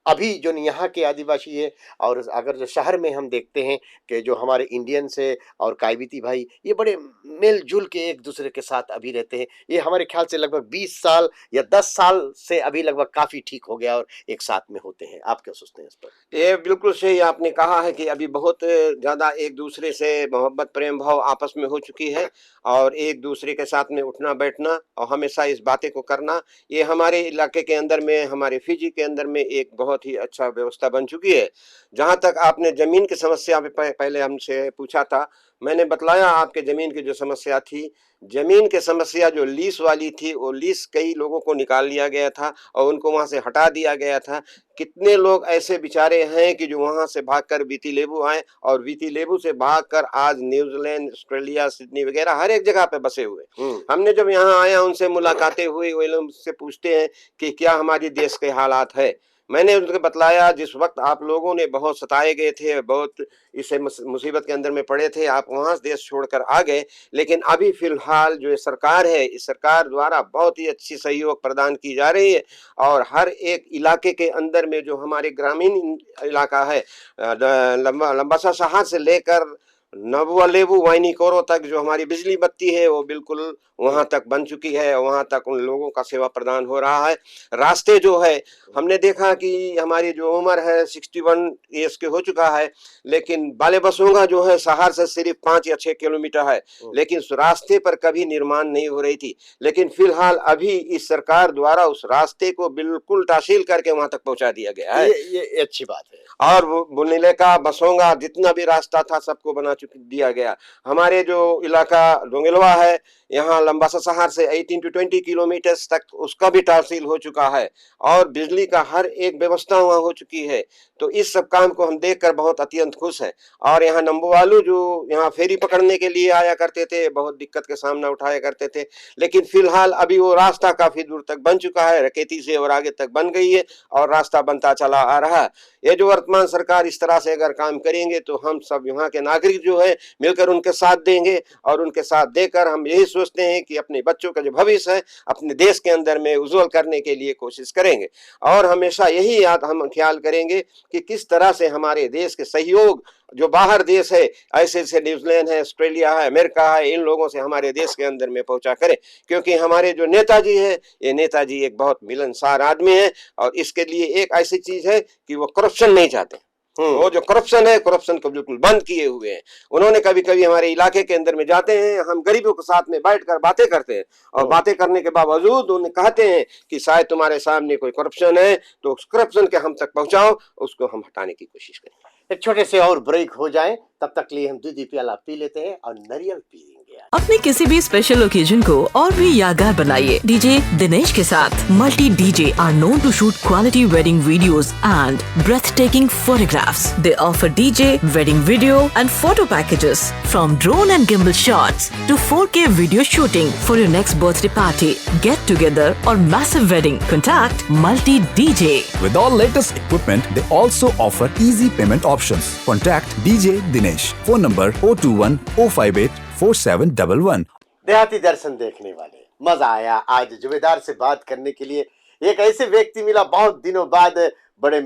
अभी जो यहाँ के आदिवासी है, और अगर जो शहर में हम देखते हैं कि जो हमारे इंडियंस है और कायबीती भाई, ये बड़े मेल जुल के एक दूसरे के साथ अभी रहते हैं। ये हमारे ख्याल से लगभग 20 साल या 10 साल से अभी लगभग काफी ठीक हो गया और एक साथ में होते हैं। आप क्या सोचते हैं इस पर? ये बिल्कुल सही आपने कहा है कि अभी बहुत ज्यादा एक दूसरे से मोहब्बत प्रेम भाव आपस में हो चुकी है, और एक दूसरे के साथ में उठना बैठना और हमेशा इस बातें को करना, ये हमारे इलाके के अंदर में, हमारे फिजी के अंदर में एक बहुत ही अच्छा व्यवस्था बन चुकी है। जहाँ तक आपने जमीन की समस्या पे पहले हमसे पूछा था, मैंने बतलाया आपके जमीन की जो समस्या थी, जमीन की समस्या जो लीज वाली थी, वो लीज कई लोगों को निकाल लिया गया था और उनको वहां से हटा दिया गया था। कितने लोग ऐसे बेचारे हैं कि जो वहां से भागकर वीती लेबू आए और वीती लेबू से भागकर आज न्यूजीलैंड, ऑस्ट्रेलिया, सिडनी वगैरह हर एक जगह पे बसे हुए। हमने जब यहाँ आया, उनसे मुलाकातें हुई, वो लोग मुझसे पूछते हैं कि क्या हमारी देश के हालात है। मैंने उनको बतलाया, जिस वक्त आप लोगों ने बहुत सताए गए थे, बहुत इसे मुसीबत के अंदर में पड़े थे, आप वहां से देश छोड़कर आ गए, लेकिन अभी फिलहाल जो ये सरकार है, इस सरकार द्वारा बहुत ही अच्छी सहयोग प्रदान की जा रही है। और हर एक इलाके के अंदर में जो हमारे ग्रामीण इलाका है, लंबा सा शहर से लेकर नबुआ लेबू वाइनी कोरो तक जो हमारी बिजली बत्ती है वो बिल्कुल वहां तक बन चुकी है, वहां तक उन लोगों का सेवा प्रदान हो रहा है। रास्ते जो है, हमने देखा कि हमारी जो उम्र है 61 ईयर्स के हो चुका है, लेकिन बाले बसोंगा जो है शहर से सिर्फ 5 या 6 किलोमीटर है, लेकिन उस रास्ते पर कभी निर्माण नहीं हो रही थी। लेकिन फिलहाल अभी इस सरकार द्वारा उस रास्ते को बिल्कुल तासील करके वहां तक पहुंचा दिया गया है। ये अच्छी बात है। और बुनिले का बसोंगा जितना भी रास्ता था सबको बना दिया गया। हमारे जो इलाका डोंगेलवा है, यहाँ लंबा सा शहर से 18 to 20 किलोमीटर्स तक उसका भी तासील हो चुका है और बिजली का हर एक व्यवस्था वहाँ हो चुकी है। तो इस सब काम को हम देखकर बहुत अत्यंत खुश हैं। और यहाँ नंबोवालू जो यहाँ फेरी पकड़ने के लिए आया करते थे, बहुत दिक्कत के सामना उठाया करते थे, लेकिन फिलहाल अभी वो रास्ता काफी दूर तक बन चुका है, रकेती से और आगे तक बन गई है और रास्ता बनता चला आ रहा है। ये जो वर्तमान सरकार इस तरह से अगर काम करेंगे तो हम सब यहाँ के नागरिक जो है मिलकर उनके साथ देंगे, और उनके साथ देकर हम यही सोचते हैं कि अपने बच्चों का जो भविष्य है अपने देश के अंदर में उज्जवल करने के लिए कोशिश करेंगे। और हमेशा यही याद हम ख्याल करेंगे कि किस तरह से हमारे देश के सहयोग जो बाहर देश है, ऐसे ऐसे न्यूजीलैंड है, ऑस्ट्रेलिया है, अमेरिका है, इन लोगों से हमारे देश के अंदर में पहुंचा करें। क्योंकि हमारे जो नेताजी है, ये नेताजी एक बहुत मिलनसार आदमी है और इसके लिए एक ऐसी चीज है कि वो करप्शन नहीं चाहते। वो जो करप्शन है, करप्शन को बिल्कुल बंद किए हुए हैं। उन्होंने कभी कभी हमारे इलाके के अंदर में जाते हैं, हम गरीबों के साथ में बैठकर बातें करते हैं और बातें करने के बावजूद उन्हें कहते हैं कि शायद तुम्हारे सामने कोई करप्शन है तो उस करप्शन के हम तक पहुंचाओ, उसको हम हटाने की कोशिश करें। एक छोटे से और ब्रेक हो जाए, तब तक लिए हम दूधी प्याला पी लेते हैं और नारियल पी लेंगे। अपने किसी भी स्पेशल ओकेजन को और भी यादगार बनाइए डीजे दिनेश के साथ। Multi DJ are known to shoot quality wedding videos and breathtaking photographs. They offer DJ, wedding video and photo packages from drone and gimbal shots to 4K video shooting for your next birthday party, get together or massive wedding. Contact Multi DJ. With all latest equipment, they also offer easy payment options. Contact DJ Dinesh. Phone number 021 058 4711. देहाती दर्शन देखने वाले, मजा आया आज जुबेदार से बात करने के लिए। एक ऐसे व्यक्ति मिला बहुत दिनों बाद, बड़े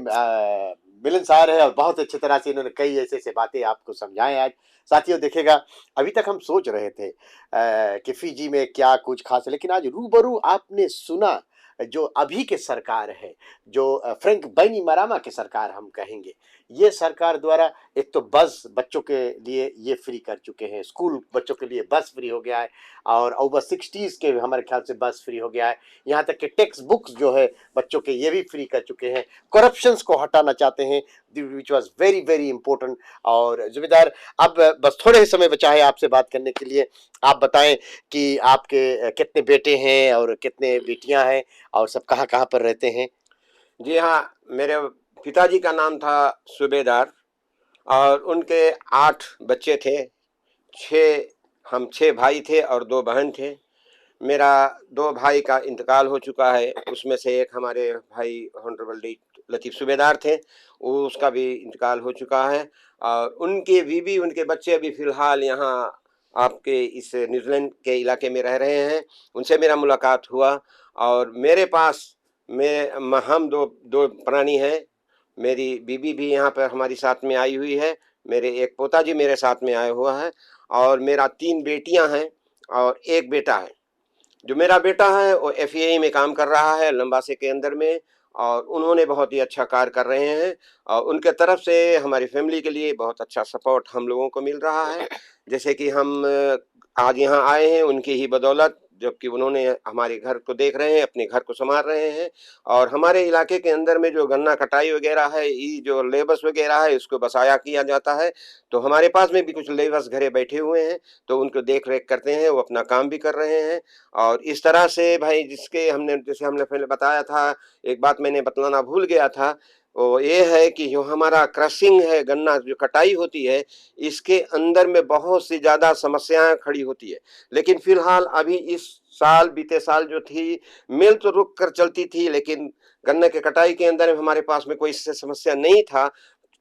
मिलनसार है और बहुत अच्छी तरह से इन्होंने कई ऐसे ऐसे बातें आपको समझाएं। आज साथियों देखिएगा, अभी तक हम सोच रहे थे कि फिजी में क्या कुछ खास है, लेकिन आज रूबरू आपने सुना जो अभी के सरकार है, जो फ्रैंक बैनिमरामा की सरकार हम कहेंगे, ये सरकार द्वारा एक तो बस बच्चों के लिए ये फ्री कर चुके हैं, स्कूल बच्चों के लिए बस फ्री हो गया है और ओवर 60s के हमारे ख्याल से बस फ्री हो गया है। यहाँ तक कि टेक्स्ट बुक्स जो है बच्चों के ये भी फ्री कर चुके हैं। करप्शंस को हटाना चाहते हैं, which was very very important. और जुबेदार अब बस थोड़े ही समय बचा है आपसे बात करने के लिए। आप बताएं कि आपके कितने बेटे हैं और कितने बेटियां हैं और सब कहाँ कहाँ पर रहते हैं? जी हाँ, मेरे पिताजी का नाम था सूबेदार और उनके 8 बच्चे थे। हम 6 भाई थे और 2 बहन थे। मेरा 2 भाई का इंतकाल हो चुका है, उसमें से एक हमारे भाई ऑनरेबल डी लतीफ़ सूबेदार थे, उसका भी इंतकाल हो चुका है। और उनके बीवी उनके बच्चे अभी फ़िलहाल यहाँ आपके इस न्यूजीलैंड के इलाके में रह रहे हैं। उनसे मेरा मुलाकात हुआ और मेरे पास हम दो प्राणी हैं। मेरी बीबी भी यहाँ पर हमारी साथ में आई हुई है, मेरे एक पोता जी मेरे साथ में आया हुआ है और मेरा 3 बेटियाँ हैं और 1 बेटा है। जो मेरा बेटा है वो FAA में काम कर रहा है लंबासे के अंदर में, और उन्होंने बहुत ही अच्छा कार्य कर रहे हैं और उनके तरफ से हमारी फैमिली के लिए बहुत अच्छा सपोर्ट हम लोगों को मिल रहा है। जैसे कि हम आज यहाँ आए हैं उनकी ही बदौलत, जबकि उन्होंने हमारे घर को देख रहे हैं, अपने घर को संभाल रहे हैं। और हमारे इलाके के अंदर में जो गन्ना कटाई वगैरह है, ये जो लेबर्स वगैरह है, इसको बसाया किया जाता है। तो हमारे पास में भी कुछ लेबर्स घरे बैठे हुए हैं, तो उनको देख रेख करते हैं, वो अपना काम भी कर रहे हैं। और इस तरह से भाई जैसे हमने पहले बताया था, एक बात मैंने बतलाना भूल गया था, वो ये है कि जो हमारा क्रशिंग है, गन्ना जो कटाई होती है, इसके अंदर में बहुत सी ज़्यादा समस्याएं खड़ी होती है। लेकिन फिलहाल अभी इस साल, बीते साल जो थी, मिल तो रुक कर चलती थी, लेकिन गन्ने के कटाई के अंदर में हमारे पास में कोई इससे समस्या नहीं था।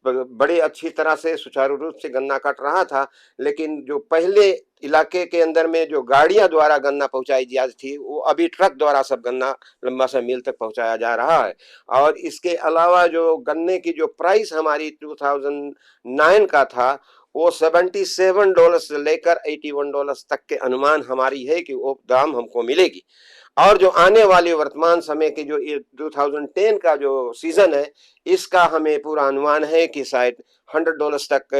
बड़े अच्छी तरह से सुचारू रूप से गन्ना कट रहा था। लेकिन जो पहले इलाके के अंदर में जो गाड़ियां द्वारा गन्ना पहुंचाई जाती थी, वो अभी ट्रक द्वारा सब गन्ना लंबा सा मिल तक पहुंचाया जा रहा है। और इसके अलावा जो गन्ने की जो प्राइस हमारी 2009 का था, वो $77 से लेकर $81 तक के अनुमान हमारी है कि वो दाम हमको मिलेगी। और जो आने वाले वर्तमान समय के जो 2010 का जो सीजन है, इसका हमें पूरा अनुमान है कि शायद $100 तक,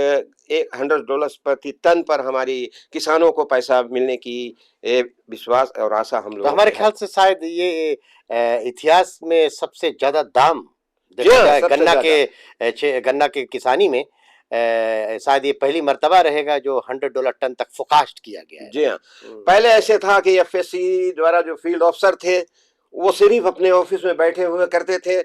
$100 प्रति टन पर हमारी किसानों को पैसा मिलने की विश्वास और आशा हम लोग। तो हमारे ख्याल से शायद ये इतिहास में सबसे ज्यादा दाम देखा जाए गन्ना के किसानी में, शायद ये पहली मर्तबा रहेगा जो $100 टन तक फोकास्ट किया गया है। जी हाँ, पहले ऐसे था कि FSC द्वारा जो फील्ड ऑफिसर थे, वो सिर्फ अपने ऑफिस में बैठे हुए करते थे,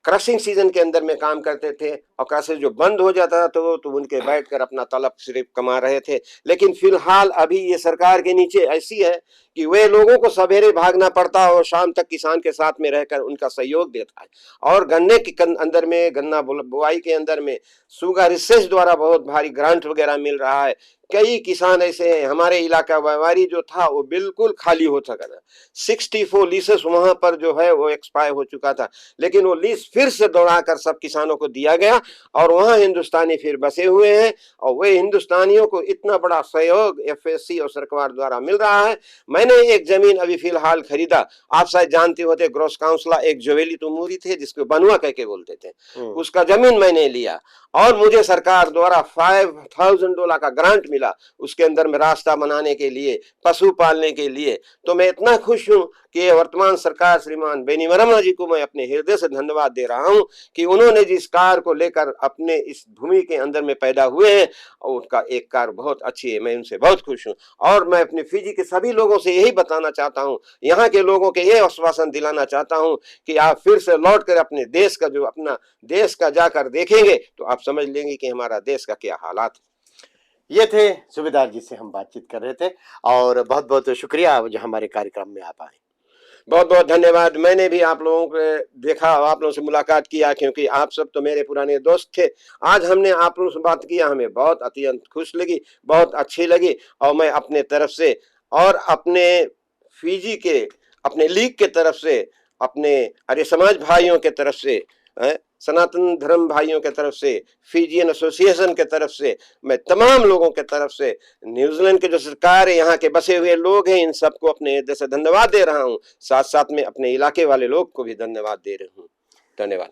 क्रशिंग सीजन के अंदर में काम करते थे, और क्रशिंग जो बंद हो जाता तो उनके बैठकर अपना तलब सिर्फ कमा रहे थे। लेकिन फिलहाल अभी ये सरकार के नीचे ऐसी है कि वे लोगों को सवेरे भागना पड़ता और शाम तक किसान के साथ में रहकर उनका सहयोग देता है। और गन्ने के अंदर में, गन्ना बुआई के अंदर में शुगर रिसर्च द्वारा बहुत भारी ग्रांट वगैरह मिल रहा है। कई किसान ऐसे हैं, हमारे इलाका व्यापारी जो था वो बिल्कुल खाली हो चुका था। 64 लीसेस वहां पर जो है वो एक्सपायर हो चुका था, लेकिन वो लीज फिर से दौड़ाकर सब किसानों को दिया गया और वहां हिंदुस्तानी फिर बसे हुए हैं। और वे हिंदुस्तानियों को इतना बड़ा सहयोग FSC और सरकार द्वारा मिल रहा है। मैंने एक जमीन अभी फिलहाल खरीदा, आप शायद जानते होते, ग्रोस काउंसला एक जोवेली तुमूरी थे जिसको बनुआ कह के बोलते थे, उसका जमीन मैंने लिया और मुझे सरकार द्वारा $5,000 का ग्रांट मिला, उसके अंदर में रास्ता बनाने के लिए, पशु पालने के लिए। तो मैं इतना खुश हूँ कि वर्तमान सरकार श्रीमान बेनीमरम जी को मैं अपने हृदय से धन्यवाद दे रहा हूँ कि उन्होंने जिस कार को लेकर अपने इस भूमि के अंदर में पैदा हुए हैं, और उनका एक कार बहुत अच्छी है, मैं उनसे बहुत खुश हूँ। और मैं अपने फिजी के सभी लोगों से यही बताना चाहता हूँ, यहाँ के लोगों के ये आश्वासन दिलाना चाहता हूँ कि आप फिर से लौट कर अपने देश का, जो अपना देश का जाकर देखेंगे तो आप समझ लेंगे कि हमारा देश का क्या हालात है। ये थे सूबेदार जी से हम बातचीत कर रहे थे, और बहुत बहुत शुक्रिया जो हमारे कार्यक्रम में आप आए। बहुत बहुत धन्यवाद। मैंने भी आप लोगों को देखा, आप लोगों से मुलाकात किया, क्योंकि आप सब तो मेरे पुराने दोस्त थे। आज हमने आप लोगों से बात किया, हमें बहुत अत्यंत खुश लगी, बहुत अच्छी लगी। और मैं अपने तरफ से और अपने फिजी के, अपने लीग के तरफ से, अपने आर्य समाज भाइयों के तरफ से, सनातन धर्म भाइयों के तरफ से, फिजियन एसोसिएशन के तरफ से, मैं तमाम लोगों के तरफ से, न्यूजीलैंड के जो सरकार है, यहाँ के बसे हुए लोग हैं, इन सबको अपने हृदय से धन्यवाद दे रहा हूँ। साथ साथ में अपने इलाके वाले लोग को भी धन्यवाद दे रहा हूँ। धन्यवाद।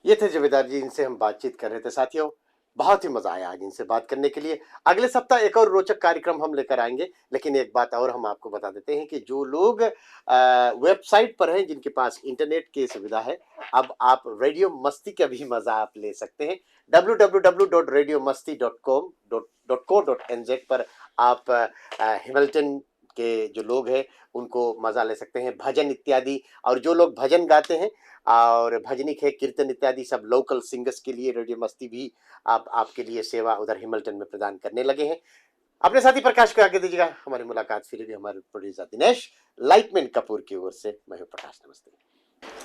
ये थे जवेदार जी, इनसे हम बातचीत कर रहे थे। साथियों, बहुत ही मजा आया आज इनसे बात करने के लिए। अगले सप्ताह एक और रोचक कार्यक्रम हम लेकर आएंगे, लेकिन एक बात और हम आपको बता देते हैं कि जो लोग वेबसाइट पर हैं, जिनके पास इंटरनेट की सुविधा है, अब आप रेडियो मस्ती का भी मजा आप ले सकते हैं। www.radiomasti.com.co.nz पर आप हिमल्टन के जो लोग हैं उनको मजा ले सकते हैं, भजन इत्यादि। और जो लोग भजन गाते हैं और भजनिक है, कीर्तन इत्यादि सब लोकल सिंगर्स के लिए रेडियो मस्ती भी आपके लिए सेवा उधर हिमल्टन में प्रदान करने लगे हैं। अपने साथी प्रकाश को आगे दीजिएगा। हमारी मुलाकात फिर भी हमारे प्रोड्यूसर दिनेश लाइटमैन कपूर की ओर से। मैं हूं प्रकाश, नमस्ते।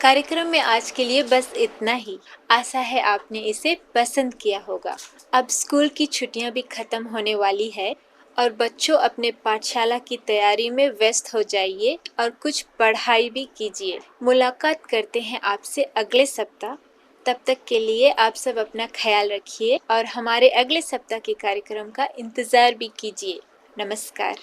कार्यक्रम में आज के लिए बस इतना ही। आशा है आपने इसे पसंद किया होगा। अब स्कूल की छुट्टियां भी खत्म होने वाली है और बच्चों अपने पाठशाला की तैयारी में व्यस्त हो जाइए और कुछ पढ़ाई भी कीजिए। मुलाकात करते हैं आपसे अगले सप्ताह। तब तक के लिए आप सब अपना ख्याल रखिए और हमारे अगले सप्ताह के कार्यक्रम का इंतजार भी कीजिए। नमस्कार।